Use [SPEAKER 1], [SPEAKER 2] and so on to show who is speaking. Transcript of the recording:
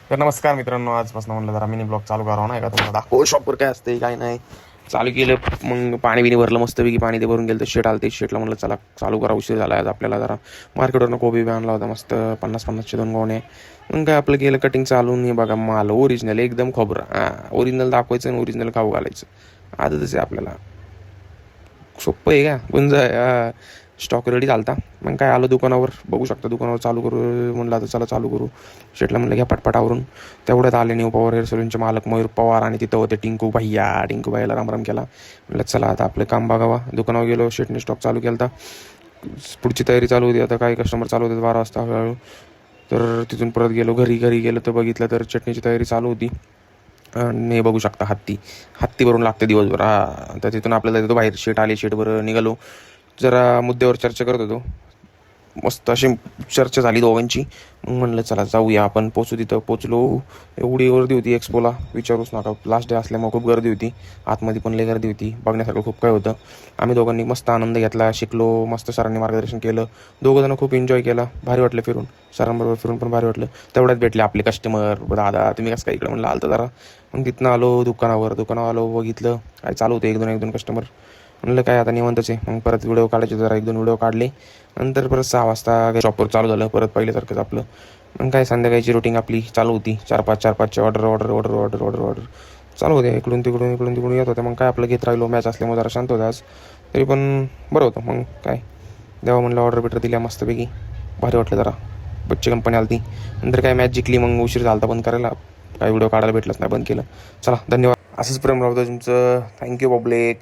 [SPEAKER 1] तर नमस्कार मित्रांनो, आजपासून म्हणलं जरा मिनी ब्लॉग चालू करावा नाही का, तुम्हाला दाखव शॉपवर काय असते काय नाही. चालू केलं, मग पाणी बिणी भरलं मस्तपैकी, पाणी ते भरून गेलं तर शेट आलं, ते शेटला म्हणलं चला चालू करा, उशीर झाला आज आपल्याला. जरा मार्केटवरनं कोबी बी आणला होता मस्त 50-50चे 2 गोणे. मग काय आपलं केलं कटिंग चालून, हे बघा माल ओरिजिनल एकदम खोबरं. ओरिजिनल दाखवायचं आणि ओरिजिनल खाऊ घालायचं आजच आहे आपल्याला. सोपं आहे का गुंज. स्टॉक रेडी झालता. मग काय आलो दुकानावर, बघू शकता दुकानावर चालू करू म्हणलं, आता चला चालू करू. शेटला म्हणलं घ्या पटपटावरून. तेवढ्यात आले न्यू पॉवर हेअर सलूनचे मालक मयूर पवार, आणि तिथं होते टिंकू भैयाला रामराम केला. म्हणलं चला आता आपलं काम बघावा. दुकानावर गेलो, शेटने स्टॉक चालू केला. पुढची तयारी चालू होती, आता काही कस्टमर चालू होते 12 वाजता हळूहळू. तर तिथून परत घरी गेलं तर बघितलं तर चटणीची तयारी चालू होती. आणि बघू शकता हत्ती भरून लागते दिवसभर. तर तिथून आपल्याला तिथं बाहेर शेट आले, शेटवर निघालो. जरा मुद्द्यावर चर्चा करत होतो, मस्त अशी चर्चा झाली दोघांची. मग म्हणलं चला जाऊया आपण. तिथं पोचलो. एवढी गर्दी होती एक्सपोला, विचारूच नका. लास्ट डे असल्यामुळे खूप गर्दी होती. आतमध्ये पण लई गर्दी होती, बघण्यासारखं खूप काय होतं. आम्ही दोघांनी मस्त आनंद घेतला, शिकलो मस्त. सरांनी मार्गदर्शन केलं, दोघंजणं खूप एन्जॉय केला, भारी वाटलं फिरून. सरांबरोबर फिरून पण भारी वाटलं. तेवढ्यात भेटले आपले कस्टमर. दादा तुम्ही कसं काय इकडं, म्हणलं आलं तर जरा. मग तिथनं आलो दुकानावर आलो, बघितलं काय चालू होतं. एक दोन कस्टमर. म्हणलं काय आता निवांतच आहे. मग परत व्हिडिओ काढायचे, जरा 1-2 व्हिडिओ काढले. नंतर परत 6 वाजता शॉपवर चालू झालं परत पहिल्यासारखंच आपलं. मग काय संध्याकाळची रुटीन आपली चालू होती. 4-5ची ऑर्डर चालू होते. इकडून तिकडून येत होते. मग काय आपलं घेत राहिलो, मॅच असल्यामुळे जरा शांत होतं आज. तरी पण बरं होतं. मग काय देवा म्हणलं ऑर्डर दिल्या मस्तपैकी, भारी वाटलं जरा. बच्ची कंपनी आली ती. नंतर काय मॅच जिंकली, मग उशीर झाला बंद करायला. काय व्हिडिओ काढायला भेटलंच नाही, बंद केलं. चला धन्यवाद. असंच प्रेम राहू तुमचं. Thank you public.